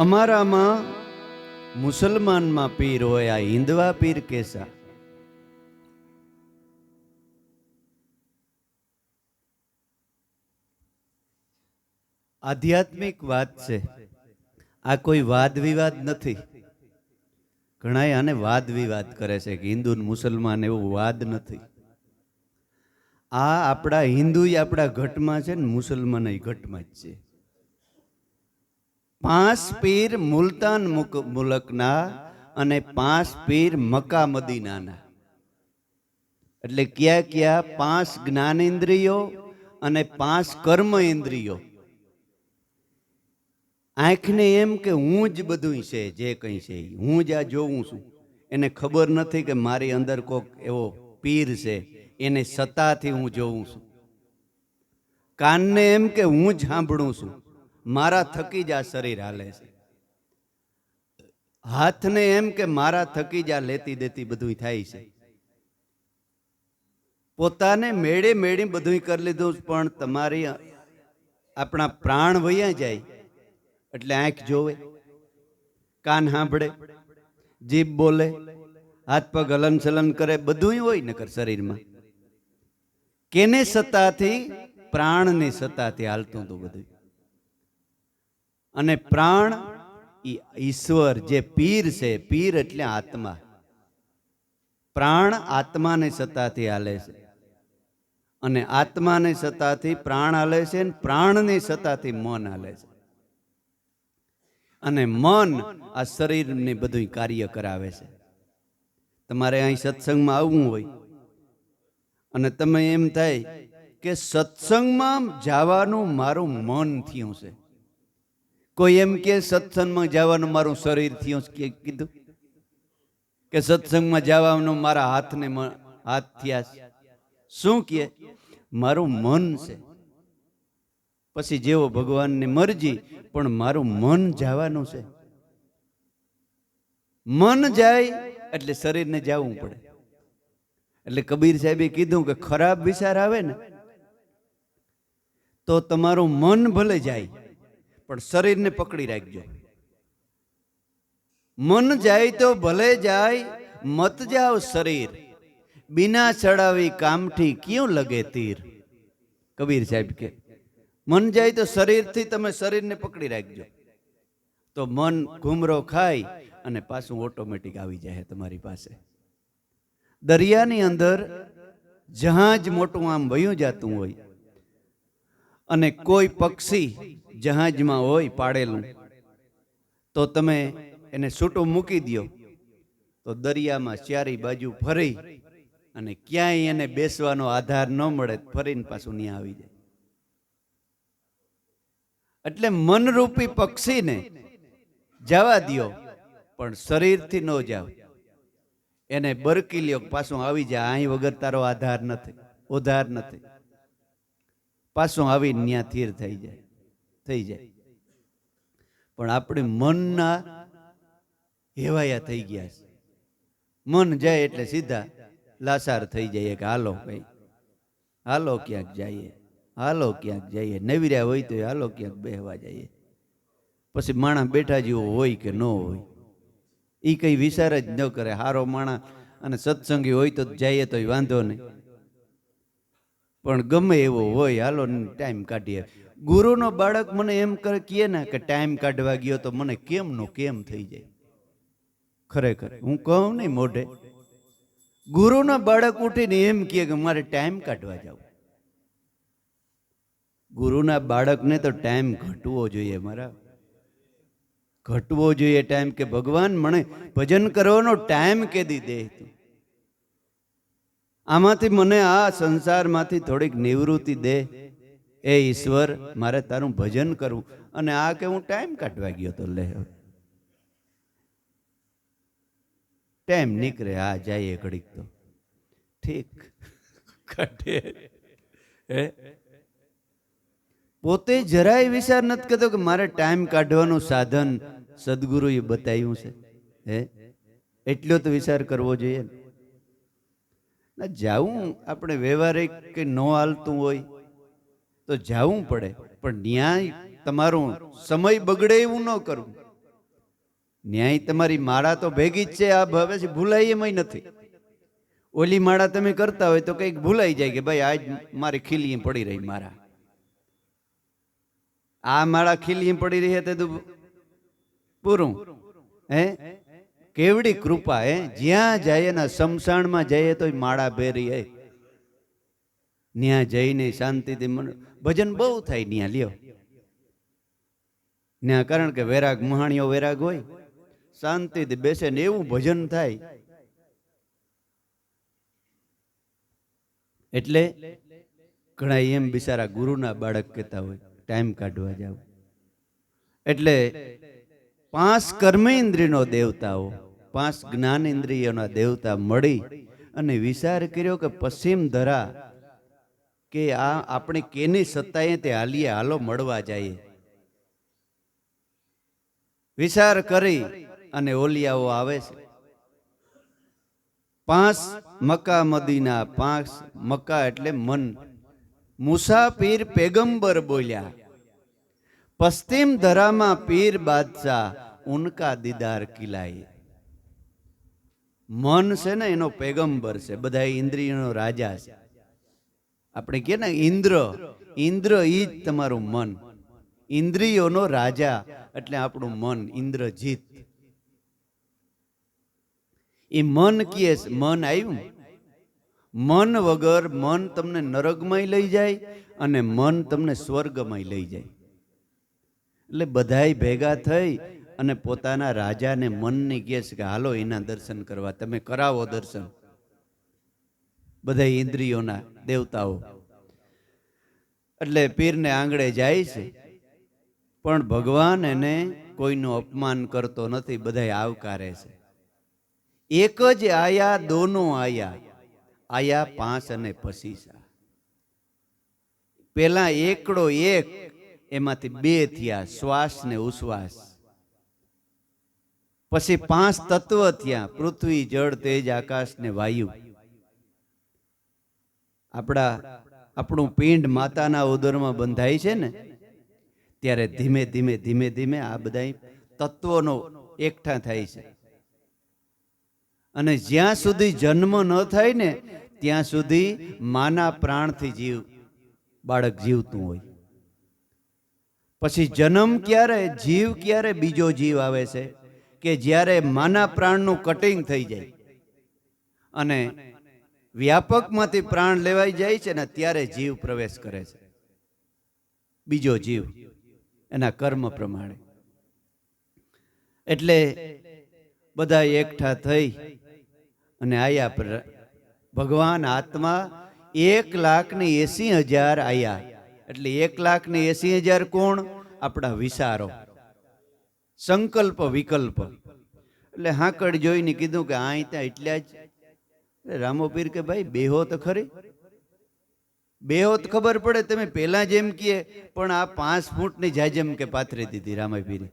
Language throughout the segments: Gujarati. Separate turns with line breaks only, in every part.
અમારામાં મુસલમાનમાં પીર હોય, આ હિન્દવા પીર કેસા? આધ્યાત્મિક વાત છે, આ કોઈ વાદ વિવાદ નથી. ઘણા આને વાદ વિવાદ કરે છે કે હિન્દુ ને મુસલમાન, એવું વાદ નથી. આ આપણા હિન્દુ આપણા ઘટમાં છે ને મુસલમાન ઘટમાં જ છે. 5 પીર મુલતાન મુલકના અને 5 પીર મક્કા મદીનાના. એટલે ક્યાં ક્યાં 5 જ્ઞાનેન્દ્રિયો અને 5 કર્મ ઇન્દ્રિયો. આંખને એમ કે હું જ બધું છે, જે કંઈ છે હું જ આ જોઉં છું. એને ખબર નથી કે મારી અંદર કોક એવો પીર છે, એને સત્તાથી હું જોઉં છું. કાનને એમ કે હું જ સાંભળું છું, મારા થકી જ આ શરીર હાલે છે. હાથને એમ કે મારા થકી જ આ લેતી દેતી બધું થાય છે. પોતાને મેળે મેળી બધું કરી લીધું, પણ તમારી આપણા પ્રાણ વયા જાય એટલે આંખ જોવે, કાન સાંભળે, જીભ બોલે, હાથ પગ હલન ચલન કરે, બધું હોય નકર શરીરમાં. કેને સત્તાથી? પ્રાણની સત્તાથી હાલતું હતું બધું. અને પ્રાણ ઈશ્વર જે પીર છે, પીર એટલે આત્મા. પ્રાણ આત્માની સત્તાથી હાલે છે, અને આત્માની સત્તાથી પ્રાણ હાલે છે, અને પ્રાણની સત્તાથી મન હાલે છે. અને મન આ શરીરની બધું કાર્ય કરાવે છે. તમારે અહીં સત્સંગમાં આવવું હોય અને તમે એમ થાય કે સત્સંગમાં જવાનું મારું મન થયું છે. કોઈ એમ કે સત્સંગમાં જવાનું મારું શરીર થયું છે, કીધું કે સત્સંગમાં જવાનું મારા હાથને હાથ થયા છે. શું કે? મારું મન છે. પછી જેવો ભગવાનની મરજી, પણ મારું મન જવાનું છે. મન જાય એટલે શરીરને જવું પડે. એટલે કબીર સાહેબે કીધું કે ખરાબ વિચાર આવે ને તો તમારું મન ભલે જાય, પણ શરીરને પકડી રાખજો. મન જાય તો ભલે જાય, મત જાઓ શરીર, બિના ચડાવી કામઠી ક્યું લગે તીર. કબીર સાહેબ કે મન જાય તો શરીરથી તમે શરીરને પકડી રાખજો, તો મન ઘુમરો ખાય અને પાછું ઓટોમેટિક આવી જાય તમારી પાસે. દરિયાની અંદર જહાજ મોટું આમ વયું જતું હોય અને કોઈ પક્ષી જહાજમાં હોય પાડેલું, તો તમે એને છૂટું મૂકી દો તો દરિયામાં ચારી બાજુ ફરી અને ક્યાંય એને બેસવાનો આધાર ન મળે, ફરીને પાછું ત્યાં આવી જાય. એટલે મનરૂપી પક્ષીને જવા દો, પણ શરીરથી ન જાવ. એને બરકી લ્યો, પાછું આવી જાય. અહીં વગર તારો આધાર નથી, ઉધાર નથી. પાછું આવી ન્યા થીર થઈ જાય. પણ આપણે મનના હેવાયા થઈ ગયા છે. મન જાય એટલે સીધા લાસાર થઈ જાય કે હાલો ભાઈ, હાલો ક્યાંક જઈએ, હાલો ક્યાંક જઈએ. નવીર્યા હોય તો હાલો ક્યાંક બેહવા જઈએ. પછી માણસ બેઠા જેવો હોય કે ન હોય એ કઈ વિચાર જ ન કરે. હારો માણસ અને સત્સંગી હોય તો જઈએ તો વાંધો નહીં, પણ ગમે એવો હોય હાલો ટાઈમ કાઢીએ. ગુરુનો બાળક મને એમ કહે ને કે ટાઈમ કાઢવા ગયો તો મને કેમ નો કેમ થઈ જાય. ખરેખર હું કહું નહીં મોઢે, ગુરુનો બાળક ઉઠીને એમ કહે કે મારે ટાઈમ કાઢવા જાવ. ગુરુના બાળકને તો ટાઈમ ઘટવો જોઈએ, મારા ઘટવો જોઈએ ટાઈમ. કે ભગવાન મને ભજન કરવાનો ટાઈમ કેદી દે. આમાંથી મને આ સંસારમાંથી થોડીક નિવૃત્તિ દે એ ઈશ્વર, મારે તારું ભજન કરવું. અને આ કે હું ટાઈમ કાઢવા ગયો તો લે ટાઈમ નીકળે, આ જાય ઘડીક તો ઠીક કાઢે. પોતે જરાય વિચાર નથી કરતો કે મારે ટાઈમ કાઢવાનું સાધન સદગુરુએ બતાવ્યું છે. એટલો તો વિચાર કરવો જોઈએ. જાવું આપણે વ્યવહારિક કે ન હાલતું હોય તો જાવું પડે, પણ ન્યાય તમારું સમય બગડે એવું ન કરવું. ન્યાય તમારી માળા તો ભેગી જ છે, આ હવે ભૂલાય એમાંય નથી. ઓલી માળા તમે કરતા હોય તો કંઈક ભૂલાઈ જાય કે ભાઈ આજ મારી ખીલી પડી રહી, મારા આ માળા ખીલી પડી રહી તે તો પૂરું. હે કેવડી કૃપા! હે જ્યાં જાય ને શમશાનમાં જઈએ તો માળા ભેરી હે, ત્યાં જઈને શાંતિથી ભજન બહુ થાય ત્યાં. લ્યો ત્યાં, કારણ કે વૈરાગ મહાણીઓ વૈરાગ હોય, શાંતિથી બેસે ને એવું ભજન થાય. એટલે ઘણા એમ બિચારા ગુરુના બાળક કહેતા હોય ટાઈમ કાઢવા જાવ. એટલે 5 કર્મેન્દ્રિયનો દેવતાઓ, 5 જ્ઞાનેન્દ્રિયોના દેવતા મળી અને વિચાર કર્યો કે પશ્ચિમ ધરા કે આ આપણે કેની સત્તાએ તે હાલીએ, હાલો મળવા જઈએ. વિચાર કરી અને ઓલિયાઓ આવે છે. 5 મક્કા મદીના, 5 મક્કા એટલે મન. મુસાફિર પેગંબર બોલ્યા, પશ્ચિમ ધરામાં પીર બાદશાહ ઉનકા દીદાર કિલાય. મન છે ને એનો પેગંબર છે, બધા ઇન્દ્રિયનો રાજા છે. આપણે કહે ને ઇન્દ્ર, ઇન્દ્ર ઈ જ તમારું મન, ઇન્દ્રિયોનો રાજા એટલે આપણું મન, ઇન્દ્રજીત. એ મન કહે છે, મન આવ્યું. મન વગર મન તમને નરકમાં લઈ જાય અને મન તમને સ્વર્ગમાં લઈ જાય. એટલે બધાય ભેગા થઈ અને પોતાના રાજાને મનને કહે છે કે હાલો એના દર્શન કરવા, તમે કરાવો દર્શન. બધા ઇન્દ્રિયોના દેવતાઓ એટલે પીરને આંગળે જાય છે, પણ ભગવાન એને કોઈનું અપમાન કરતો નથી, બધા આવકારે છે. એક જ આયા, દોનો આયા, આયા 5 અને પછી પેલા એકડો એક, એમાંથી 2 થયા, શ્વાસ ને ઉશ્વાસ. પછી 5 તત્વ થયા, પૃથ્વી, જળ, તેજ, આકાશ ને વાયુ. આપણું પિંડ માતાના ઉદરમાં બંધાય છે ને, ત્યારે ધીમે ધીમે ધીમે ધીમે આ બધા તત્વોનો એકઠા થાય છે. અને જ્યાં સુધી જન્મ ન થાય ને ત્યાં સુધી માના પ્રાણથી બાળક જીવતું હોય. પછી જન્મ ક્યારે, જીવ ક્યારે બીજો જીવ આવે છે કે જ્યારે માના પ્રાણનું કટિંગ થઈ જાય અને વ્યાપકમાંથી પ્રાણ લેવાઈ જાય છે ને ત્યારે જીવ પ્રવેશ કરે છે, બીજો જીવ એના કર્મ પ્રમાણે. એટલે બધા એકઠા થઈ અને આયા પર ભગવાન આત્મા 1,80,000 આયા. એટલે 1,80,000 કોણ? આપણા વિચારો, સંકલ્પ, વિકલ્પ. એટલે હાકડ જોઈને કીધું કે આ ત્યાં એટલા જ. રામોપીર કે ભાઈ બેહો તો ખરી, બેહો તો ખબર પડે. તમે પેલા જેમ કહે પણ આ 5 ફૂટની જાજમ કે પાથરી દીધી રામાપીરે.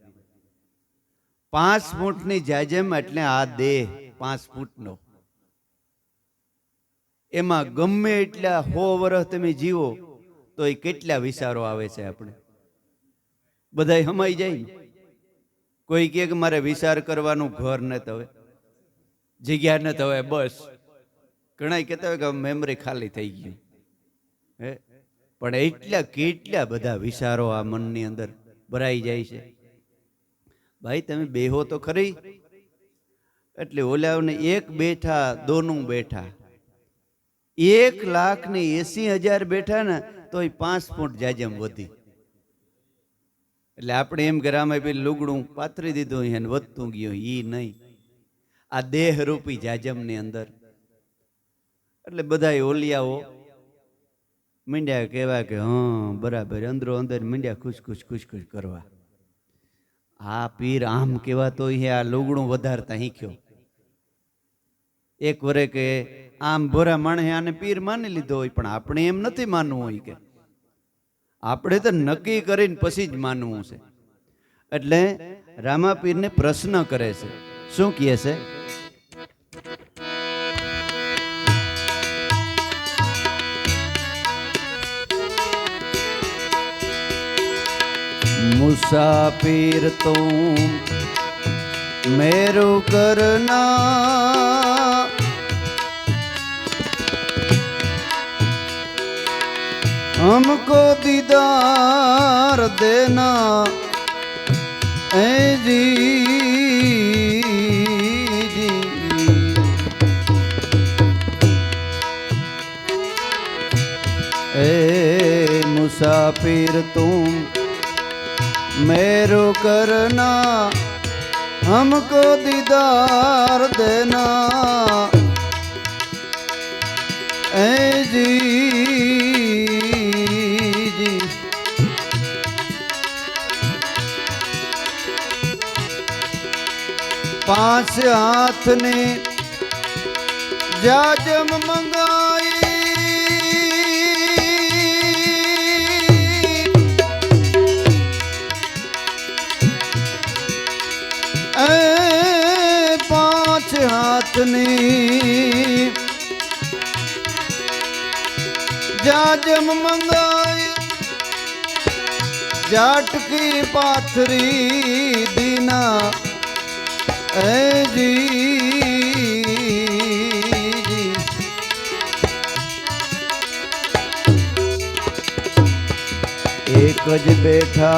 5 ફૂટની જાજમ એટલે આ દેહ 5 ફૂટનો. એમાં ગમે એટલા 100 વર્ષ તમે જીવો તો એ કેટલા વિચારો આવે છે આપણે, બધા હમાઈ જાય. કોઈ કહે કે મારે વિચાર કરવાનું ઘર ન થવે, જગ્યા ન થવે, બસ. ઘણા કહેતા હોય કે મેમરી ખાલી થઈ ગઈ. હે પણ એટલા કેટલા બધા વિચારો આ મનની અંદર ભરાઈ જાય છે. ભાઈ તમે બેહો તો ખરી. એટલે ઓલાઓને એક બેઠા, દોનું બેઠા, 1,80,000 બેઠા ને તો 5 ફૂટ જાજમ વધી. એટલે આપણે એમ કે રામાભાઈ લુગડું પાથરી દીધું એને વધતું ગયું, ઈ નહીં, આ દેહ રૂપી જાજમની અંદર. એટલે બધા ઓલિયાઓ મીંડ્યા કહેવા કે હા બરાબર, અંદરો અંદર મીંડ્યા ખુશ ખુશ ખુશ ખુશ કરવા. આ પીર આમ કહેવાતો આ લુગડું વધારતા શીખ્યો. એક વરે કે આમ ભોરા માણસે આને પીર માની લીધો હોય, પણ આપણે એમ નથી માનવું હોય. કે આપણે તો નક્કી કરીને પછી જ માનવું છે. એટલે રામાપીરને પ્રશ્ન કરે છે. શું કહે છે? મુસાફિર તું मेरू करना हमको दीदार देना ऐ जी ए मुसाफिर तुम मेरू करना हमको दीदार देना ऐ जी पांच हाथ ने जाजम मंगाई पांच हाथ ने जाजम मंगाई जाट की पाथरी दीना ऐ जी एक ज बैठा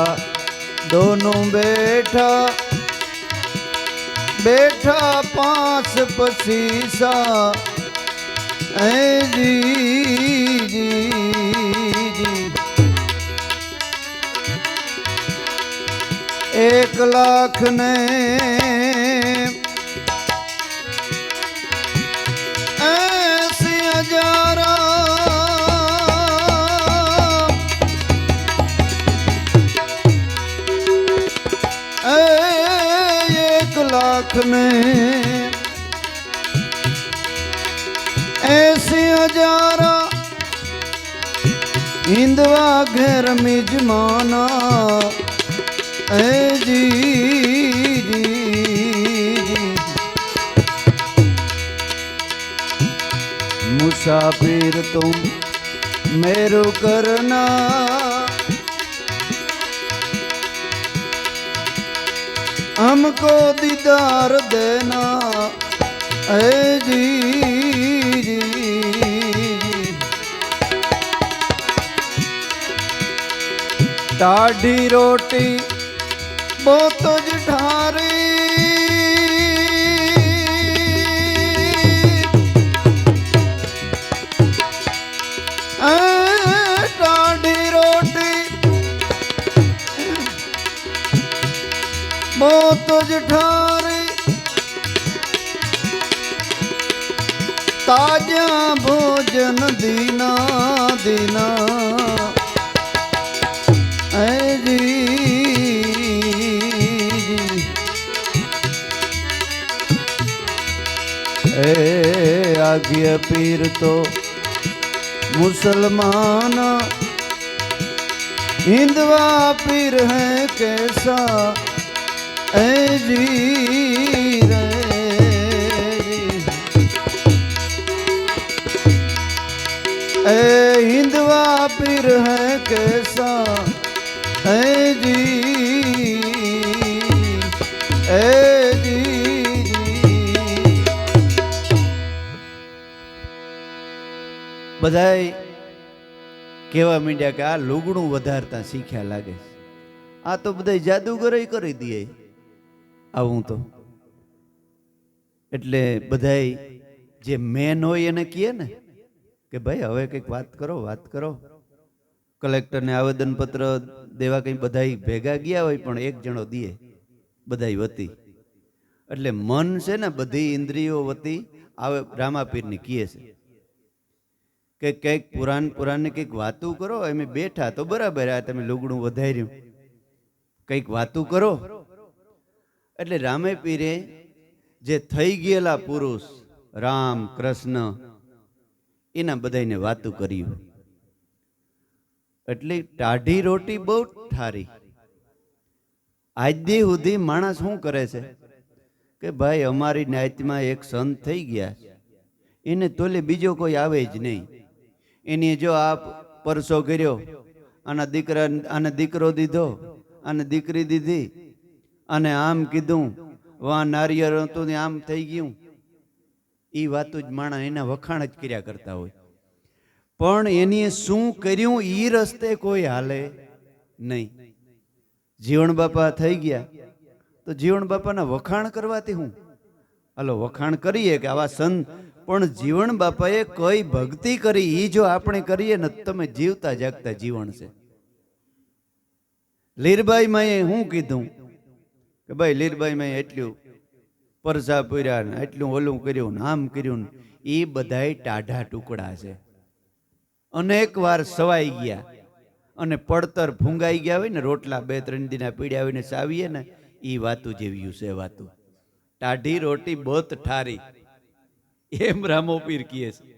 दोनों बैठा बैठा पांच पसीसा ऐ जी एक लाख ने ऐसी हजारा एक लाख में ऐसी हजारा हिंदवा घर मिजमाना ऐ जी मुसाफिर तुम मेरू करना हमको दीदार देना ऐ जी टाढ़ी रोटी बहुत जठारी टाढ़ी रोटी बहुत जठारी ताजा भोजन दीना दीना ऐ जी ए आज्ञा पीर तो मुसलमान हिंदवा पीर है कैसा ऐ जी रे ए हिंदवा पीर है कैसा ऐ जी ऐ जी બધાય કહેવા માંડ્યા કે આ લુગડું વધારતા શીખ્યા લાગે છે. આ તો બધા જાદુગર કરી દે આવું તો. એટલે બધાય જે મેન હોય એને કહે ને કે ભાઈ હવે કંઈક વાત કરો. કલેક્ટરને આવેદનપત્ર દેવા કંઈ બધાય ભેગા ગયા હોય પણ એક જણો દે બધાય વતી. એટલે મન છે ને બધી ઇન્દ્રિયો વતી આવે રામાપીરની કહે છે કે કંઈક પુરાણની કંઈક વાતું કરો. અમે બેઠા તો બરાબર, આ તમે લુગડું વધાર્યું કંઈક વાતું કરો. એટલે રામે પીરે જે થઈ ગયેલા પુરુષ રામ કૃષ્ણ એના બધાને વાતું કર્યું. એટલે ટાઢી રોટી બહુ ઠારી. આજ દી સુધી માણસ શું કરે છે કે ભાઈ અમારી નાયતમાં એક સંત થઈ ગયા, એને તોલે બીજો કોઈ આવે જ નહીં. એની જો આ પરસો કર્યો, આને દીકરો દીધો, આને દીકરી દીધી, અને આમ કીધું, વાહ નારિયેળ હતું ને આમ થઈ ગયું, એ વાતું જ માણા એના વખાણ જ કર્યા કરતા હોય. પણ એની શું કર્યું એ રસ્તે કોઈ હાલે નહીં. જીવણ બાપા થઈ ગયા તો જીવણ બાપાના વખાણ કરવાથી હું હાલો વખાણ કરીએ કે આવા સંત, પણ જીવણ બાપાએ કઈ ભક્તિ કરી એ જો આપણે કરીએ ને તમે જીવતા જાગતા જીવન છે. લીરબાઈ માએ શું કીધું કે ભાઈ લીરબાઈ માએ એટલું પરસા પૂર્યા ને એટલું ઓલું કર્યું ને આમ કર્યું ને, એ બધાય ટાઢા ટુકડા છે. અનેક વાર સવાઈ ગયા અને પડતર ફૂંગાઈ ગયા હોય ને, રોટલા 2-3 દિના પીડ્યા હોય ને સાવીએ ને, એ વાતું જેવ્યું છે. વાતું ટાઢી રોટી બહુત ઠારી, એમ રામોપીર કહે છે.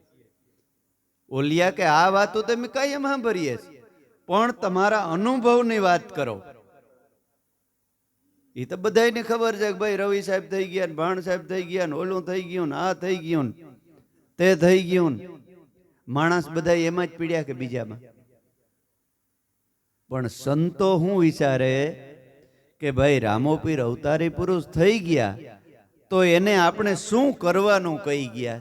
ઓલિયા કે આ વાતું તમે કઈ એમ સાંભળીએ, પણ તમારા અનુભવની વાત કરો. એ તો બધાને ખબર છે કે ભાઈ રવિ સાહેબ થઈ ગયા ને, ભાણ સાહેબ થઈ ગયા ને, ઓલું થઈ ગયું ને, આ થઈ ગયું ને, તે થઈ ગયું ને. માણસ બધા એમાં જ પીડ્યા કે બીજામાં. પણ સંતો શું વિચારે કે ભાઈ રામોપીર અવતારી પુરુષ થઈ ગયા તો એને આપણે શું કરવાનું કહી ગયા.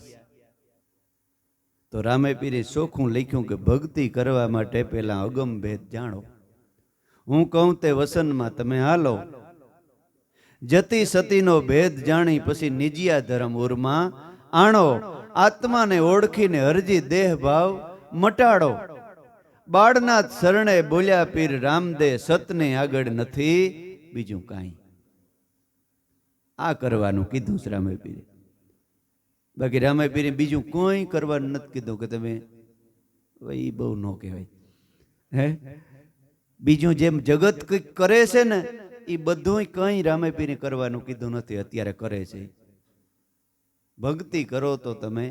તો રામેપીરે ચોખ્ખું લખ્યું કે ભક્તિ કરવા માટે પેલા અગમ ભેદ જાણો. હું કહું તે વસનમાં તમે હાલો, જતી સતીનો ભેદ જાણી પછી નિજિયા ધર્મ ઉરમાં આણો. આત્માને ઓળખીને હરજી દેહ ભાવ મટાડો. બાળનાથ શરણે બોલ્યા પીર રામદે, સતને આગળ નથી બીજું કાંઈ. આ કરવાનું કીધું છે રામેપીરે. બાકી રામેપીરે બીજું કોઈ કરવાનું નથી કીધું કે તમે એ બહુ ન કહેવાય. હે બીજું જેમ જગત કંઈક કરે છે ને એ બધું કંઈ રામેપીરે કરવાનું કીધું નથી, અત્યારે કરે છે. ભક્તિ કરો તો તમે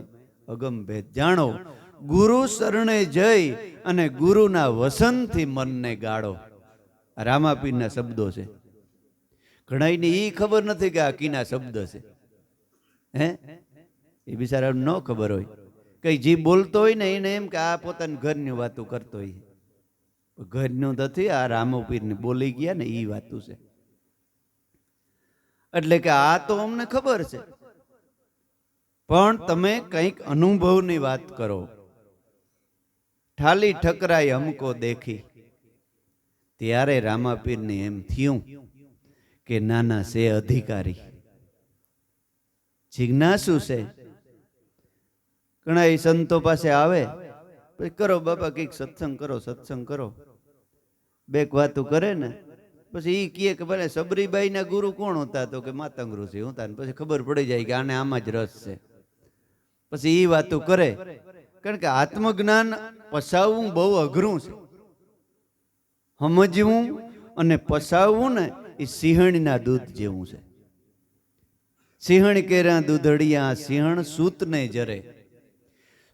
અગમ ભેદ જાણો. ગુરુ શરણે જઈ અને ગુરુના વસનથી મનને ગાળો. રામાપીરના શબ્દો છે. ઘણાને એ ખબર નથી કે આ કીના શબ્દ છે. હે એ બિચારા ન ખબર હોય. કઈ જે બોલતો હોય ને એને એમ કે આ પોતાની ઘરની વાતો કરતો હોય. ઘરનું નથી, આ રામોપીરની બોલી ગયા ને એ વાતું છે. એટલે કે આ તો અમને ખબર છે, પણ તમે કંઈક અનુભવની વાત કરો. ઠાલી ઠકરાઈ હમકો દેખી. ત્યારે રામાપીરને એમ થયું કે નાના છે અધિકારી, જિજ્ઞાસુ છે. ઘણા એ સંતો પાસે આવે, પછી કરો બાપા કંઈક સત્સંગ કરો, સત્સંગ કરો. બેક વાતું કરે ને પછી એ કહે કે ભલે સબરીબાઈ ના ગુરુ કોણ હતા, તો કે માતંગ ઋષિ હતા. પછી ખબર પડી જાય કે આને આમાં જ રસ છે. પછી એ વાતું કરે. કારણ કે આત્મજ્ઞાન પસાવવું બહુ અઘરું છે. સમજવું અને પસાવવું ને એ સિંહણના દૂધ જેવું છે. સિંહણ કેરા દૂધડિયા સિંહણ સૂતને જરે.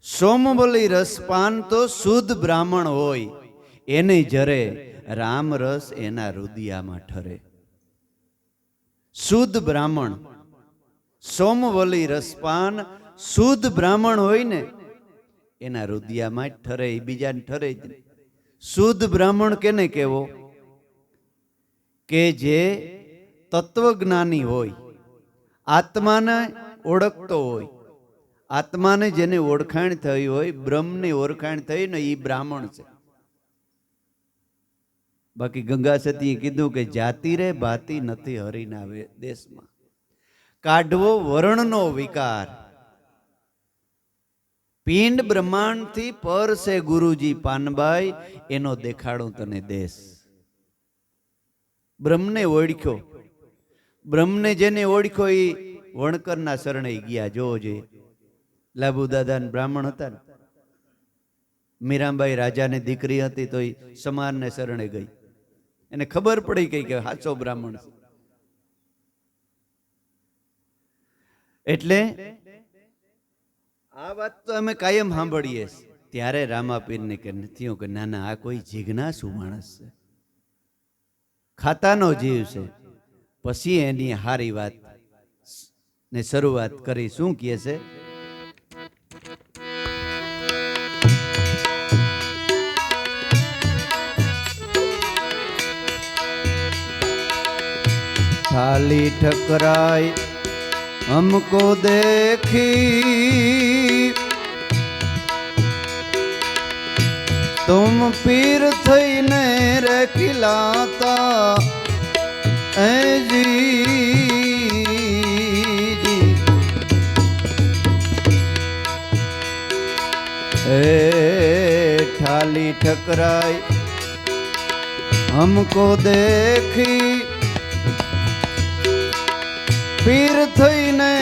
સોમવલી રસપાન તો શુદ્ધ બ્રાહ્મણ હોય એને જરે, રામ રસ એના રુદિયામાં ઠરે. શુદ્ધ બ્રાહ્મણ સોમવલી રસપાન શુદ્ધ બ્રાહ્મણ હોય ને એના રુદિયામાં જ ઠરે, બીજાને ઠરે જ નહીં. શુદ્ધ બ્રાહ્મણ કેને કેવો? કે જે તત્વજ્ઞાની હોય, આત્માને ઓળખતો હોય, આત્માને જેને ઓળખાણ થઈ હોય, બ્રહ્મની ઓળખાણ થઈ ને એ બ્રાહ્મણ છે. બાકી ગંગા સતીએ કીધું કે જાતિ રે ભાતી નથી હરિના દેશમાં, કાઢવો વર્ણનો વિકાર. પિંડ બ્રહ્માંડ થી પર છે ગુરુજી પાનબાઈ, એનો દેખાડું તને દેશ. બ્રહ્મને ઓળખ્યો. બ્રહ્મને જેને ઓળખ્યો એ વણકરના શરણે ગયા. જોવો જોઈએ, લાભુ દાદા બ્રાહ્મણ હતા ને, મીરાબાઈ રાજાની દીકરી હતી તો એ સમારને શરણે ગઈ. એને ખબર પડી ગઈ કે સાચો બ્રાહ્મણ છે. એટલે આ વાત તો અમે કાયમ સાંભળીએ. ત્યારે રામાપીરને કે થયું કે ના ના, આ કોઈ જિજ્ઞાસુ માણસ છે, ખાતાનો જીવ છે. પછી એની હારી વાત ને શરૂઆત કરી. શું કહે છે? थाली ठकराई हमको देखी, तुम पीर थईने रे खिलाता ऐ जी। थाली ठकराई हमको देखी, पीर थईने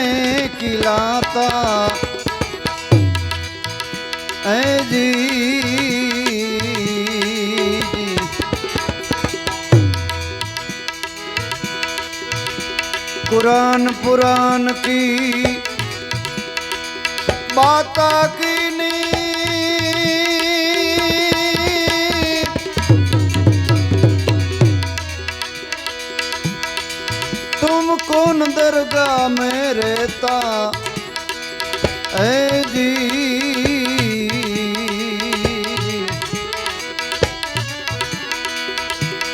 खिलाता ऐ जी। कुरान पुराण की बाता की नी, तुम कौन दरगाह में रहता ऐ जी।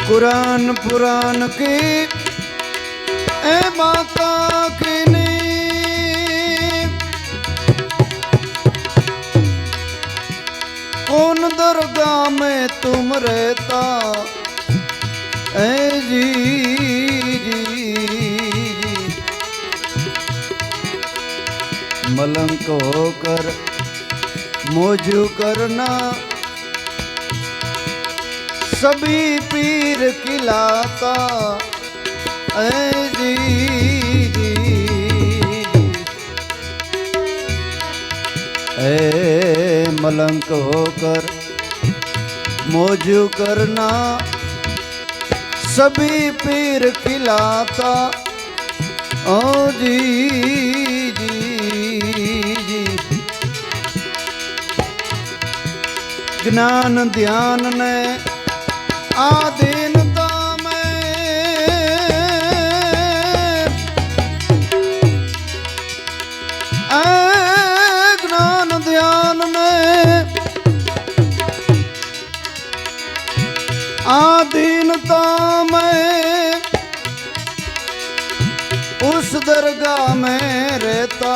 कुरान पुराण की ए माता की नी, कौन दरगाह में तुम रहता ऐ जी। मलंक होकर मौजू करना, सभी पीर खिलाता ऐ जी। ऐ मलंक होकर मौजू करना, सभी पीर खिलाता ओ जी। ज्ञान ध्यान ने आधीनता में, ज्ञान ध्यान ने आधीनता में, उस दरगाह में रहता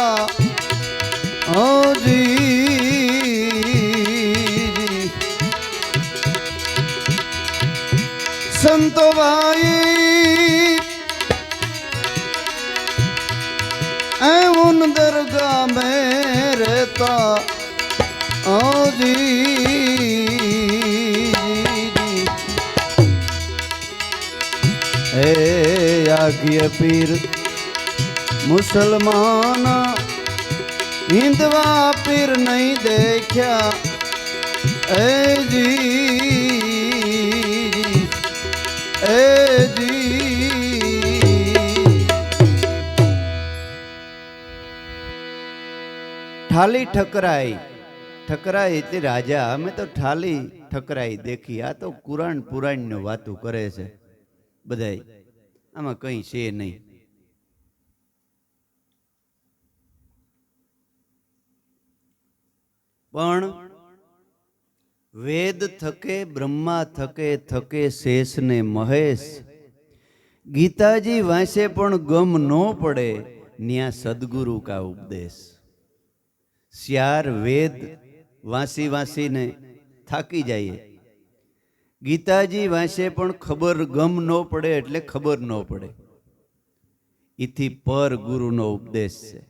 ओ जी। संतो भाई ऐ उन दरगाह में रहता ओ जी। ए आज्ञा पीर मुसलमाना, हिंदवा पीर नहीं देखा ऐ जी। ए जी थाली ठकराई, ठकराई એટલે રાજા, અમે તો થાલી ઠકરાઈ देखी। आ तो कुरान पुराण नो वातू करे છે બધાય, આમાં કઈ છે નહીં। પણ વેદ થકે બ્રહ્મા થકે, થકે શેષ ને મહેશ। ગીતાજી વાંચે પણ ગમ નો પડે, ન્યા સદગુરુ કા ઉપદેશ। શ્યાર વેદ વાંચી વાંચીને થાકી જાય, ગીતાજી વાંચે પણ ખબર ગમ નો પડે એટલે ખબર નો પડે। इथी पर गुरु नो उपदेश है।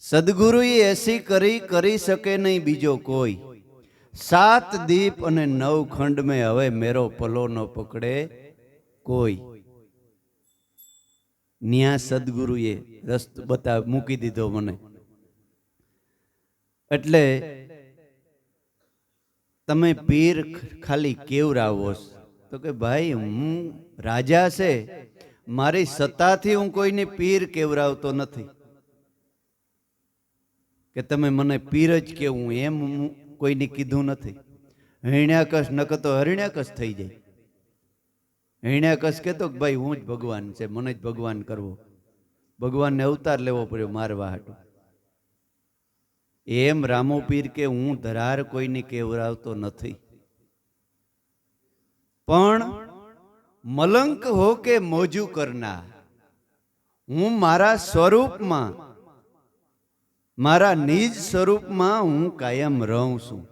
सदगुरु ऐसी करी सके नहीं बीजो कोई। 7 दीप अने 9 खंड में हवे मेरो पलो न पकड़े कोई। न्या सदगुरुए रस्त बता मूकी दीधो मने। एटले तमे पीर खाली केवरावोस तो के भाई हूँ राजा से मारी सत्ता थी हूँ कोई ने पीर केवरावतो नथी के तमे मने पीर ज केवुं एम कोई ने कीधुं नथी। हिरण्याकश नक तो हरिण्याकश थई जाय। हिरण्याकश कहतो भाई हूँ ज भगवान छे, मने ज भगवान करवो। भगवान ने अवतार लेवो पड्यो मारवा हाटू। एम रामो पीर के हूँ धरार कोई ने केवरावतो नथी। पण मलंक हो के मोजू करना હું મારા સ્વરૂપમાં, મારા નિજ સ્વરૂપમાં હું કાયમ રહું છું.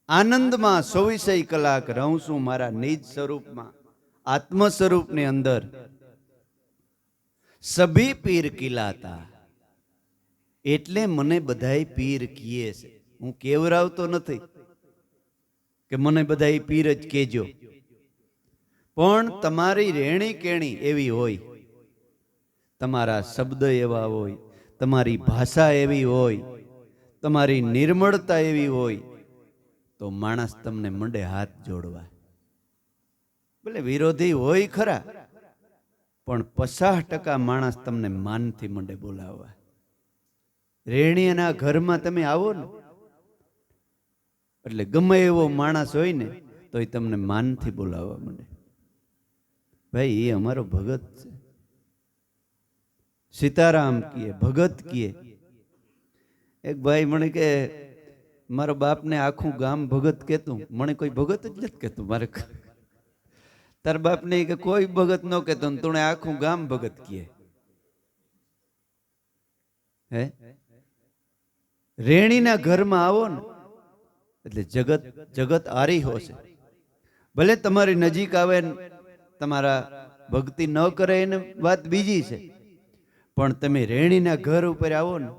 આનંદમાં 24 કલાક રહું છું મારા નિજ સ્વરૂપમાં, આત્મ સ્વરૂપની અંદર. સભી પીર કિલાતા, એટલે મને બધાય પીર કીએ છે. હું કેવરાવતો નથી કે મને બધાય પીર જ કહેજો, પણ તમારી રેણી કેણી એવી હોય, તમારા શબ્દ એવા હોય, તમારી ભાષા એવી હોય, તમારી નિર્મળતા એવી હોય, તો માણસ તમને મંડે હાથ જોડવા. ભલે વિરોધી હોય ખરા, પણ 50% માણસ તમને માનથી મંડે બોલાવવા. રેણીના ઘરમાં તમે આવો ને એટલે ગમે એવો માણસ હોય ને તો એ તમને માનથી બોલાવવા માંડે. ભાઈ એ અમારો ભગત છે, સીતારામ કીએ, ભગત કીએ. એક ભાઈ મને કે મારા બાપને આખું ગામ ભગત કહેતું. મને કોઈ ભગત જ નથી કહેતું. મારે તાર બાપને કે કોઈ ભગત ન કહેતો, તું આખું ગામ ભગત કીએ. હે, રેણીના ઘરમાં આવો ને એટલે જગત આરીહો છે. ભલે તમારી નજીક આવે ને તમારા ભક્તિ ન કરે એને વાત બીજી છે, પણ તમે રેણીના ઘર ઉપર આવો ને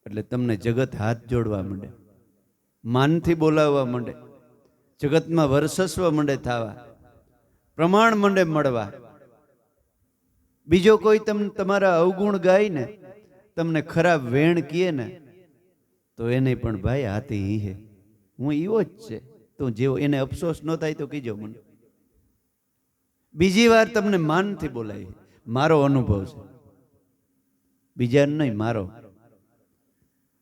એટલે તમને જગત હાથ જોડવા માંડે, માનથી બોલાવવા માંડે, જગતમાં વર્ચસ્વ માંડે થવા, પ્રમાણ માંડે મળવા. બીજો કોઈ તમને તમારા અવગુણ ગાય ને, તમને ખરાબ વેણ કીએ ને, તો એને પણ ભાઈ હાથી ઈ હે, હું ઈવો જ છે, તું જેવો. એને અફસોસ ન થાય તો કીજો મને. બીજી વાર તમને માનથી બોલાય. મારો અનુભવ છે, બીજાને નહીં, મારો.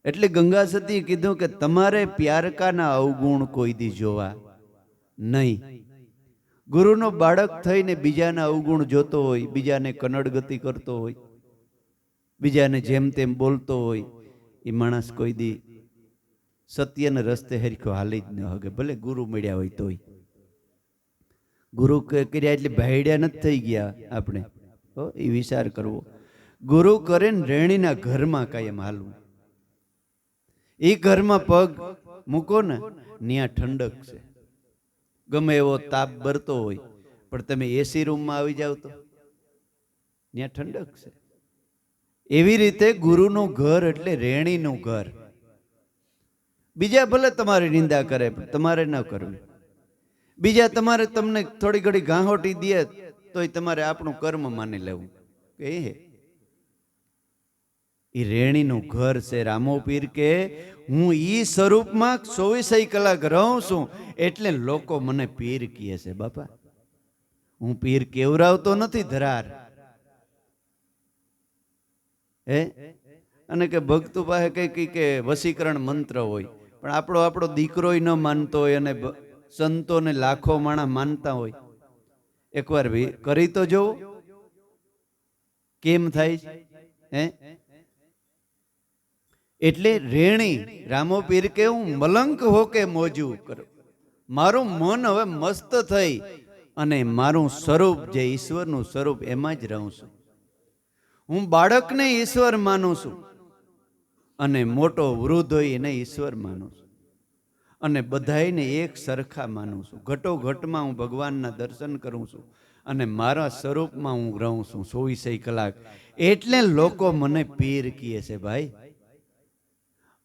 એટલે ગંગા સતીએ કીધું કે તમારે પ્યારકાના અવગુણ કોઈ દી જોવા નહીં. ગુરુનો બાળક થઈને બીજાના અવગુણ જોતો હોય, બીજાને કનડગતિ કરતો હોય, બીજાને જેમ તેમ બોલતો હોય, એ માણસ કોઈ દી સત્યને રસ્તે હરખો હાલી જ ન હગે. ભલે ગુરુ મળ્યા હોય તોય. ગુરુ કર્યા એટલે ભાઈડ્યા નથી થઈ ગયા આપણે, એ વિચાર કરવો. ગુરુ કરે ને રેણીના ઘરમાં કાયમ હાલવું. એ ઘરમાં પગ મૂકો ને ત્યાં ઠંડક છે. ગમે એવો તાપ બરતો હોય, પણ તમે એસી રૂમમાં આવી જાવ તો ત્યાં ઠંડક છે. એવી રીતે ગુરુનું ઘર એટલે રેણીનું ઘર. બીજા ભલે તમારી નિંદા કરે, પણ તમારે ન કરવી. બીજા તમારે તમને થોડી ઘડી ગાંહોટી દે તોય તમારે આપણું કર્મ માની લેવું કે એ રેણીનું ઘર છે. રામો પીર કે હું ઈ સ્વરૂપમાં 24 કલાક રહું છું, એટલે લોકો મને પીર કહે છે. બાપા, હું પીર કેવરાવતો નથી ધરાર. હે, અને કે ભક્તો પાસે કઈ કે વશીકરણ મંત્ર હોય, પણ આપણો દીકરો ન માનતો હોય અને સંતોને લાખો માણસ માનતા હોય. એકવાર કરી તો જોવો કેમ થાય. હે, એટલે રેણી રામો પીર કે હું મલંક હો કે મોજું કરું. મારું મન હવે મસ્ત થઈ અને મારું સ્વરૂપ જે ઈશ્વરનું સ્વરૂપ એમાં જ રહું છું. હું બાળકને ઈશ્વર માનું છું અને મોટો વૃદ્ધ હોય એને ઈશ્વર માનું છું, અને બધાને એક સરખા માનું છું. ઘટોઘટમાં હું ભગવાનના દર્શન કરું છું અને મારા સ્વરૂપમાં હું રહું છું 24 કલાક. એટલે લોકો મને પીર કહે છે ભાઈ.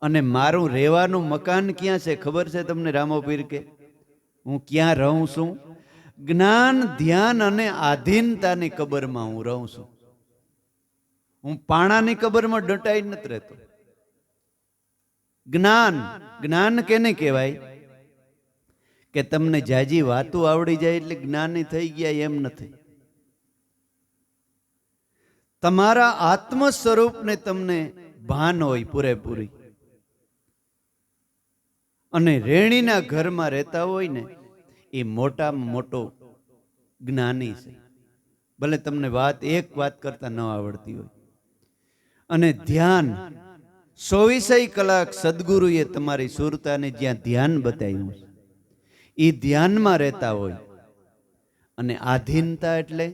અને મારું રહેવાનું મકાન ક્યાં છે ખબર છે તમને? રામો પીર કે હું ક્યાં રહું છું? જ્ઞાન, ધ્યાન અને આધીનતાની કબરમાં હું રહું છું. હું પાણાની કબરમાં દટાઈ નથી રહેતો. જ્ઞાન કેને કહેવાય? કે તમને જાજી વાતો આવડી જાય એટલે જ્ઞાની થઈ ગયા એમ નથી. તમારા આત્મ સ્વરૂપને તમને ભાન હોય પૂરેપૂરી, અને રેણીના ઘરમાં રહેતા હોય ને એ મોટામાં મોટો જ્ઞાની છે. ભલે તમને એક વાત કરતા ન આવડતી હોય. અને ધ્યાન 24 કલાક સદગુરુએ તમારી સુરતાને જ્યાં ધ્યાન બતાવ્યું એ ધ્યાનમાં રહેતા હોય. અને આધીનતા એટલે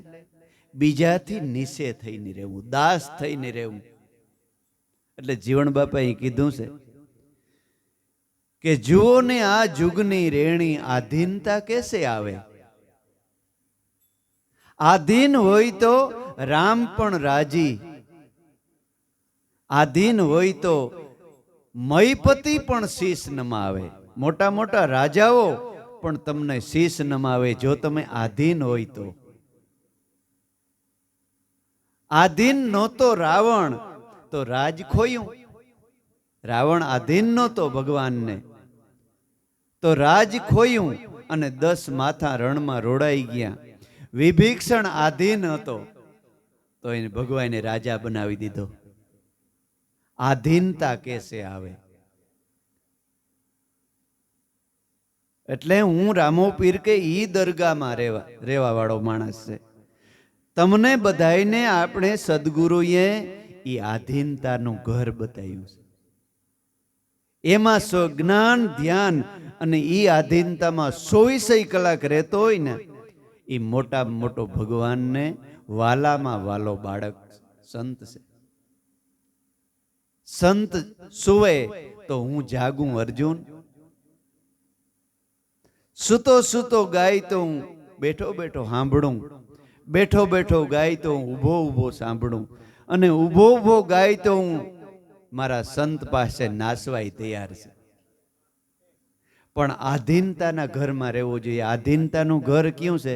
બીજાથી નિશે થઈને રહેવું, દાસ થઈને રહેવું. એટલે જીવણ બાપાએ કીધું છે કે જુઓ ને આ જુગની રેણી આધીનતા કેસે આવે. આધીન હોય તો રામ પણ રાજી, આધીન હોય તો મયપતિ પણ શીશ નમાવે. મોટા મોટા રાજાઓ પણ તમને શીશ નમાવે જો તમે આધીન હોય તો. આધીન નહોતો રાવણ તો રાજ ખોયું. રાવણ આધીન નહોતો ભગવાનને તો રાજ ખોયું અને 10 માથા રણમાં રોડાઈ ગયા. વિભીક્ષણ આધીન હતો તો એને ભગવાને રાજા બનાવી દીધો. આધીનતા કેસે આવે. એટલે હું રામો પીર કે ઈ દરગાહમાં રહેવા વાળો માણસ છે. તમને બધાઈને આપણે સદગુરુએ ઈ આધીનતાનું ઘર બતાવ્યું છે. એમાં જ્ઞાન ધ્યાન અને ઈ આધીનતામાં 24 કલાક રહેતો હોય ને ઈ મોટા મોટો ભગવાનને વાલામાં વાલો બાળક સંત છે. સંત સુવે તો હું જાગું અર્જુન, સૂતો સૂતો ગાય તો હું બેઠો બેઠો સાંભળું, બેઠો બેઠો ગાય તો હું ઊભો ઊભો સાંભળું, અને ઊભો ઊભો ગાય તો હું મારા સંત પાસે નાસવાય તૈયાર છે. પણ આધીનતાના ઘરમાં રહેવું જોઈએ. આધીનતાનું ઘર ક્યું છે?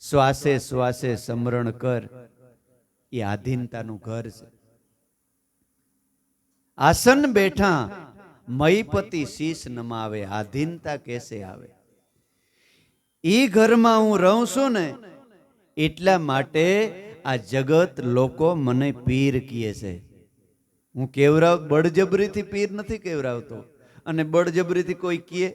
શ્વાસે શ્વાસે સમરણ કર, એ આધીનતાનું ઘર છે. આસન બેઠા મયપતિ શીશ નમાવે, આધીનતા કેસે આવે. ઈ ઘરમાં હું રહું છું ને એટલા માટે આ જગત લોકો મને પીર કહે છે. હું કેવરાવ બળજબરીથી પીર નથી કેવરાવતો. અને બળજબરીથી કોઈ કહે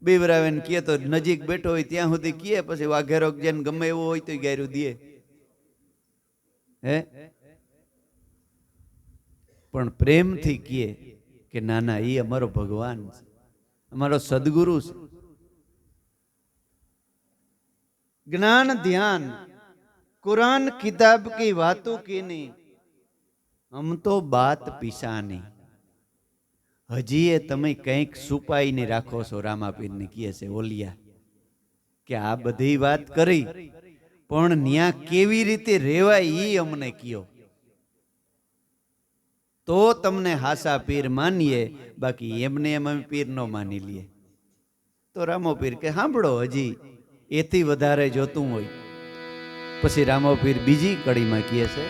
બીવરાવે ને કહે તો નજીક બેઠો હોય ત્યાં સુધી કહે, પછી વાઘેરો જેને ગમે એવું હોય તો ગાયરું દે. હે પણ પ્રેમથી કહે કે ના ના એ અમારો ભગવાન છે, અમારો સદગુરુ છે. જ્ઞાન ધ્યાન कुरान किताब की बातों की नहीं, हम तो बात पिसानी. हजी ए तमे कंईक છુપાઈ ને રાખો છો. રામાપીર ને કહે છે ઓલિયા કે આ બધી વાત કરી પણ ન્યા કેવી રીતે રહેવાય ઈ અમને કયો તો તમને હાસા પીર માનીએ, બાકી એમને એમ અમે પીર નો માની લઈએ. તો રામો પીર કે સાંભળો, હજી એથી વધારે જોતું હોય. પછી રામો પીર બીજી કડીમાં કહે છે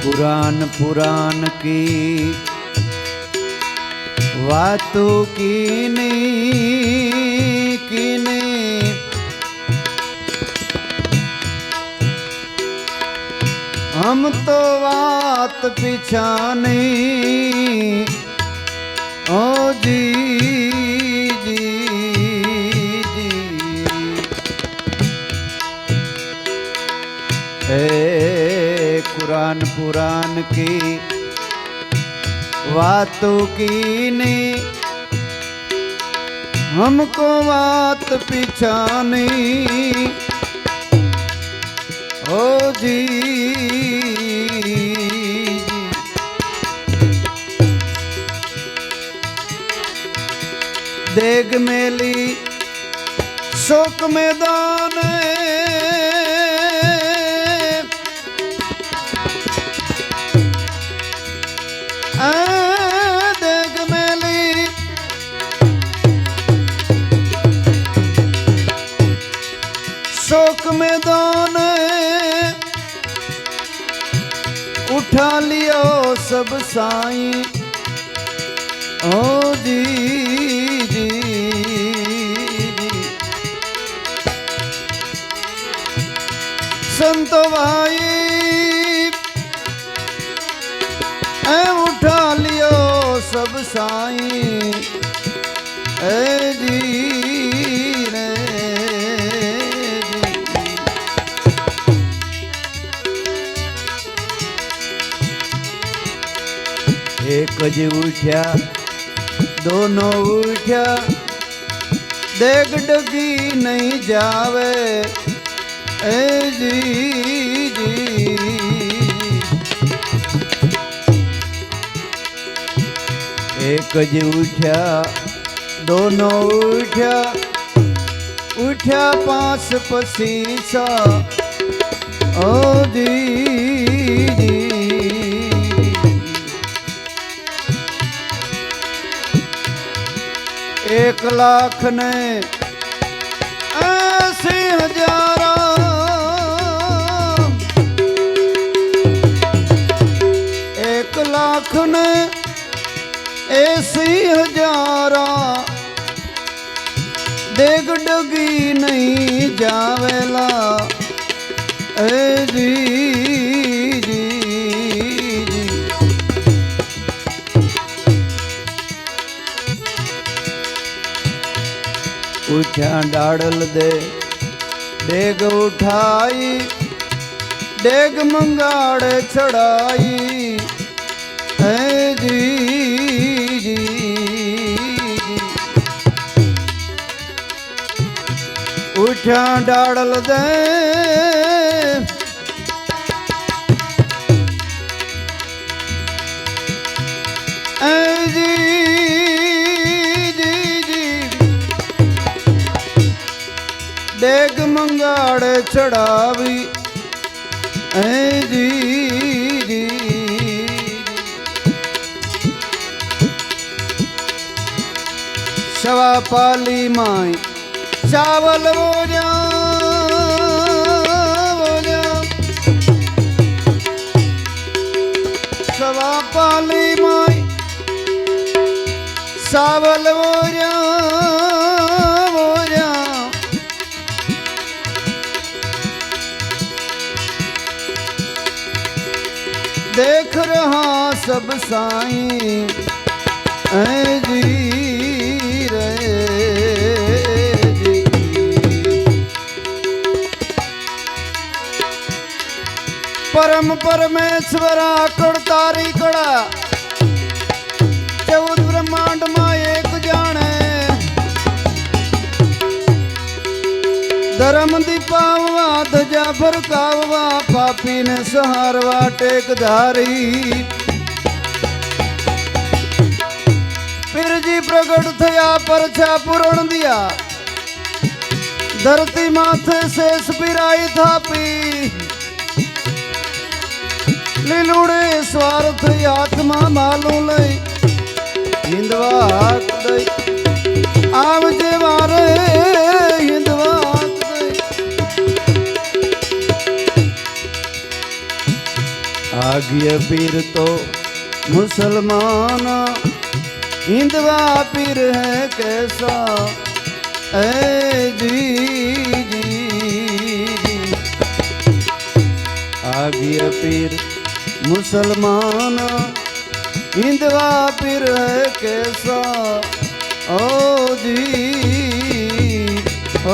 कुरान पुराण की बातों की नहीं हम तो बात पिछानी. ओ जी जी कुरान पुराण की बातों की नहीं हमको बात पिछानी. ओ जी देग मेली शोक मैदान देग मेली शोक मैदान उठा लियो सब साईं. ओ जी संतो भाई उठा लियो सब साईं. ए जी रे जी एक ज उठ्या दोनों उठ्या देग डगी नहीं जावे ए जी एक ज उठ्या दोनों उठ्या उठ्या पास पसीसा ओ जी एक लाख ने 80,000 एक लाख ने 80,000 देग डगी नहीं जावेला ए जी उठ्या डाड़ल दे डेग उठाई डेग मंगाड़ चढ़ाई है जी उठ्या डाड़ल दे डेग मंगाड़ चढ़ावी ऐ जी शवा पाली माई चावल वो जा शवा पाली माई चावल वो जा देख रहा सब साईं ऐ जी रे जी परम परमेश्वरा कड़तारी कड़ा 14 ब्रह्मांड में एक जाने धर्म दीपावा ध्वजा फरकावा पापी ने सहारवा टेक धारी फिर जी प्रगट थया परछा पूरण दिया धरती माथे शेष पिराई थापी लीलुड़े स्वार्थ आत्मा मालू लई हिंदवा दई आवजे वारे हिंदवा आज्ञा पीर तो मुसलमान हिंदवा पीर है कैसा ऐ जी आज्ञा पीर मुसलमान हिंदवा पीर है कैसा ओ जी ओ